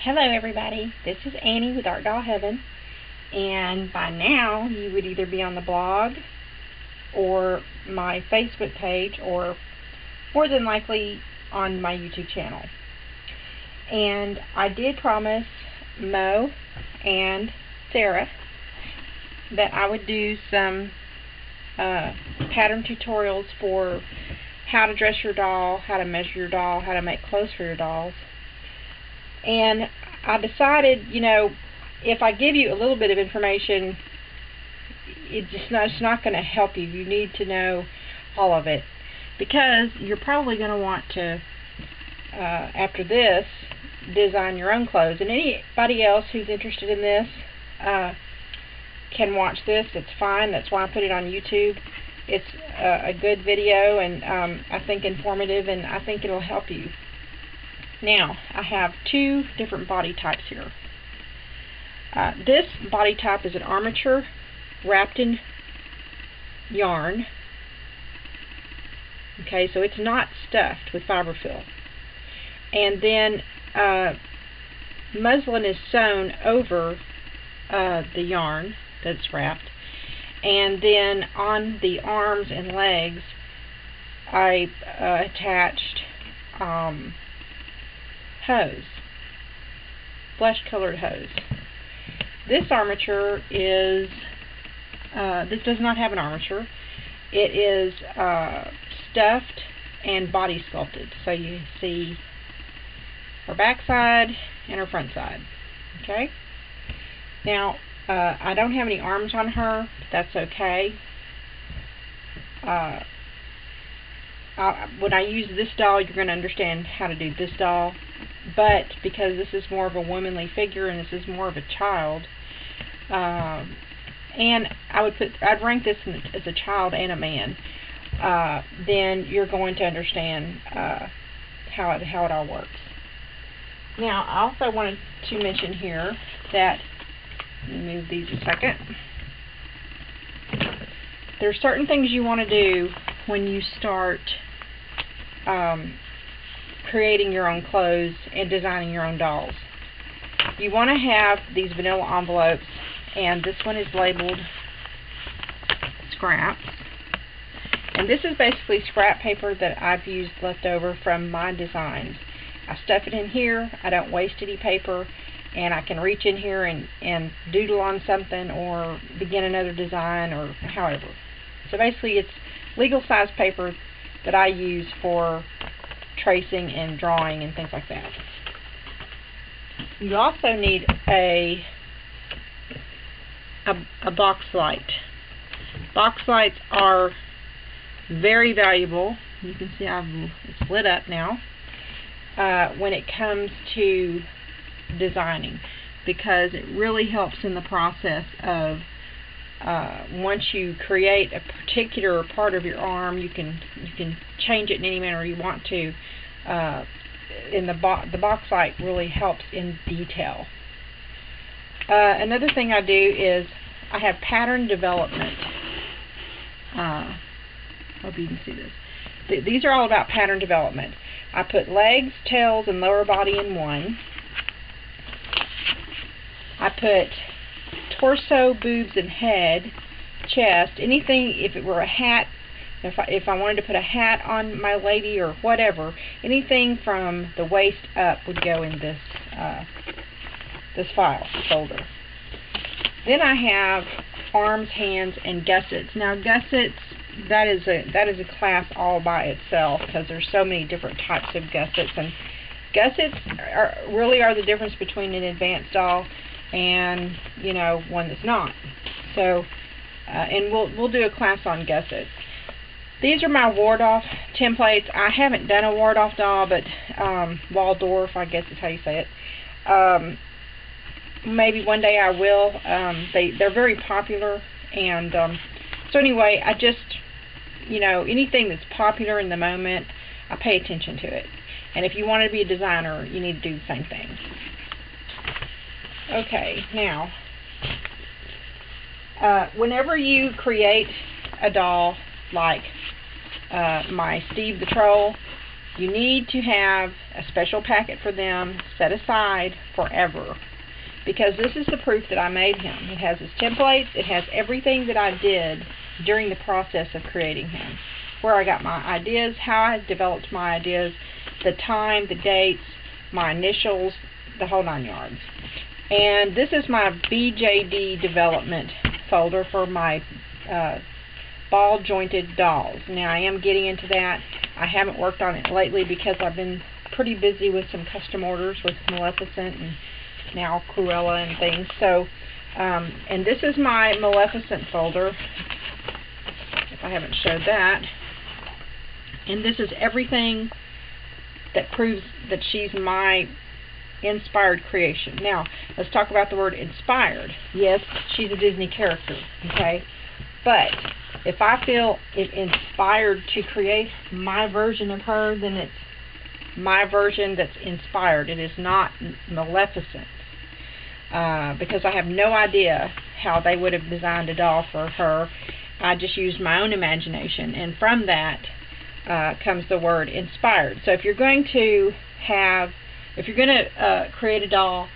Hello everybody, this is Annie with Art Doll Heaven, and by now you would either be on the blog or my Facebook page or more than likely on my YouTube channel. And I did promise Mo and Sarah that I would do some pattern tutorials for how to dress your doll, how to measure your doll, how to make clothes for your dolls. And I decided, if I give you a little bit of information, it's not going to help you. You need to know all of it, because you're probably going to want to, after this, design your own clothes. And anybody else who's interested in this can watch this. It's fine. That's why I put it on YouTube. It's a good video, and I think informative, and I think it'll help you. Now, I have two different body types here. This body type is an armature wrapped in yarn. Okay, so it's not stuffed with fiberfill. And then muslin is sewn over the yarn that's wrapped. And then on the arms and legs, I attached hose, flesh-colored hose. This armature is, this does not have an armature. It is stuffed and body sculpted. So you see her back side and her front side. Okay? Now, I don't have any arms on her, but that's okay. When I use this doll, you're going to understand how to do this doll. But because this is more of a womanly figure and this is more of a child, and I'd rank this as a child and a man, then you're going to understand how it all works. Now, I also wanted to mention here that, let me move these a second. There are certain things you want to do when you start creating your own clothes and designing your own dolls. You want to have these vanilla envelopes, and this one is labeled scraps. And this is basically scrap paper that I've used left over from my designs. I stuff it in here, I don't waste any paper, and I can reach in here and doodle on something or begin another design or however. So basically it's legal size paper that I use for tracing and drawing and things like that. You also need a box light. Box lights are very valuable. You can see it's lit up now when it comes to designing, because it really helps in the process of once you create a particular part of your arm, you can change it in any manner you want to. The box light really helps in detail. Another thing I do is I have pattern development. Hope you can see this. These are all about pattern development. I put legs, tails, and lower body in one. I put torso, boobs, and head, chest, anything. If it were a hat, if I wanted to put a hat on my lady or whatever, anything from the waist up would go in this this file folder. Then I have arms, hands, and gussets. Now gussets, that is a class all by itself, because there's so many different types of gussets, and gussets really are the difference between an advanced doll and one that's not. So and we'll do a class on gussets. These are my Waldorf templates. I haven't done a Waldorf doll, but Waldorf, I guess is how you say it. Maybe one day I will. They're very popular, and so anyway, I just anything that's popular in the moment, I pay attention to it. And if you want to be a designer, you need to do the same thing. Okay, now, whenever you create a doll like my Steve the Troll, You need to have a special packet for them set aside forever, because this is the proof that I made him. It has his templates, it has everything that I did during the process of creating him. Where I got my ideas, how I developed my ideas, the time, the dates, my initials, the whole 9 yards. And this is my BJD development folder for my ball jointed dolls. Now I am getting into that. I haven't worked on it lately because I've been pretty busy with some custom orders with Maleficent and now Cruella and things. So, and this is my Maleficent folder, if I haven't showed that. And this is everything that proves that she's my inspired creation. Now, let's talk about the word inspired. Yes, she's a Disney character, okay? But if I feel inspired to create my version of her, then it's my version that's inspired. It is not Maleficent. Because I have no idea how they would have designed a doll for her. I just used my own imagination, and from that comes the word inspired. So if you're going to create a doll,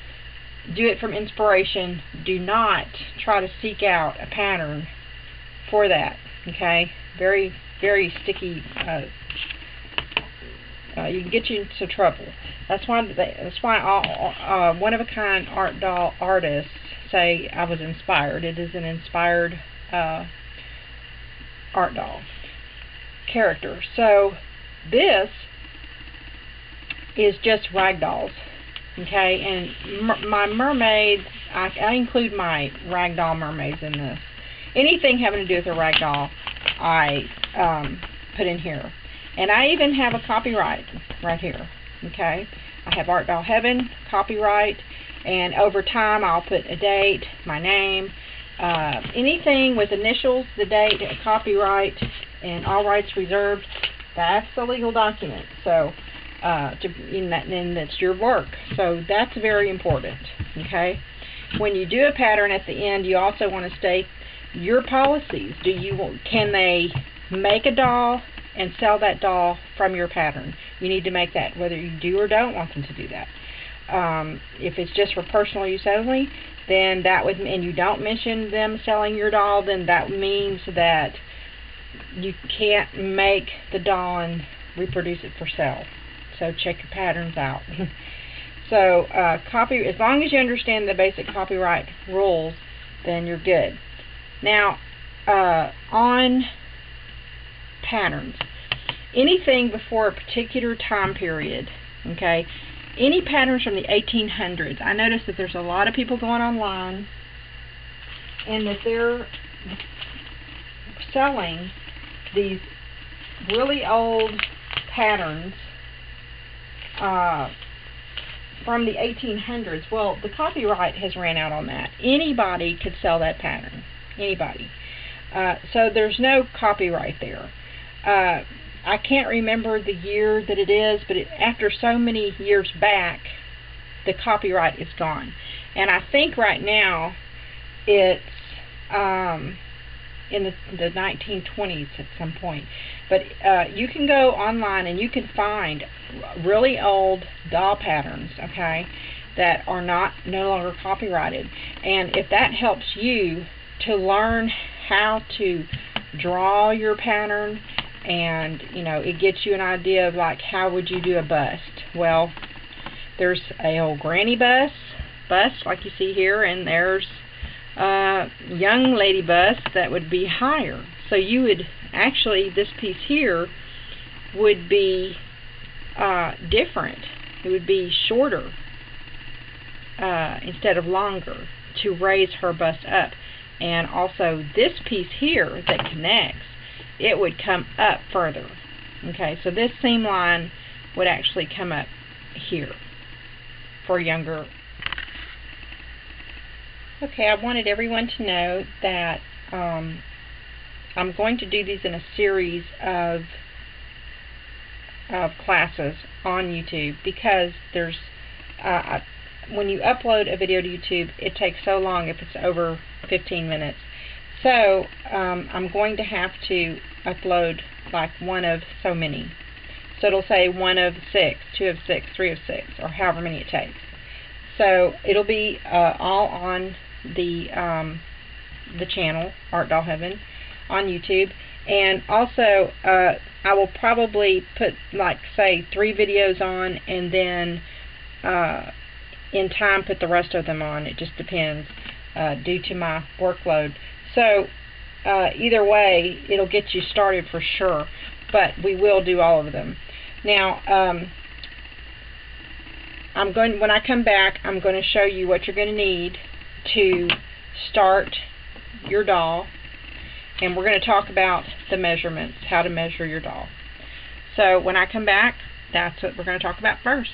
do it from inspiration. Do not try to seek out a pattern for that. Okay, very, very sticky. You can get you into trouble. That's why all one of a kind art doll artists say I was inspired. It is an inspired art doll character. So this is just rag dolls, okay? And my mermaids, I include my rag doll mermaids in this. Anything having to do with a rag doll, I put in here. And I even have a copyright right here, okay? I have Art Doll Heaven, copyright, and over time I'll put a date, my name, anything with initials, the date, a copyright, and all rights reserved. That's the legal document. So, and that's your work. So that's very important. Okay. When you do a pattern at the end, you also want to state your policies. Can they make a doll and sell that doll from your pattern? You need to make that, whether you do or don't want them to do that. If it's just for personal use only, then that would, and you don't mention them selling your doll, then that means that you can't make the doll and reproduce it for sale. So check your patterns out. So as long as you understand the basic copyright rules, then you're good. Now, on patterns, anything before a particular time period, okay, any patterns from the 1800s, I notice that there's a lot of people going online and that they're selling these really old patterns from the 1800s. Well, the copyright has ran out on that. Anybody could sell that pattern. Anybody. So there's no copyright there. I can't remember the year that it is, but after so many years back, the copyright is gone. And I think right now it's in the 1920s at some point. But you can go online and you can find really old doll patterns, okay, that are no longer copyrighted. And if that helps you to learn how to draw your pattern, and it gets you an idea of like how would you do a bust. Well, there's a old granny bust like you see here, and there's a young lady bust that would be higher. So you would actually, this piece here would be different. It would be shorter instead of longer to raise her bust up. And also this piece here that connects, it would come up further. Okay, so this seam line would actually come up here for younger. Okay, I wanted everyone to know that I'm going to do these in a series of classes on YouTube, because there's when you upload a video to YouTube, it takes so long if it's over 15 minutes. So I'm going to have to upload like one of so many. So it'll say 1 of 6, 2 of 6, 3 of 6, or however many it takes. So it'll be all on the channel, Art Doll Heaven, on YouTube. And also, I will probably put, like, say, 3 videos on, and then in time put the rest of them on. It just depends due to my workload. So either way, it'll get you started for sure, but we will do all of them. Now, when I come back, I'm going to show you what you're going to need to start your doll, and we're going to talk about the measurements, how to measure your doll. So when I come back, that's what we're going to talk about first.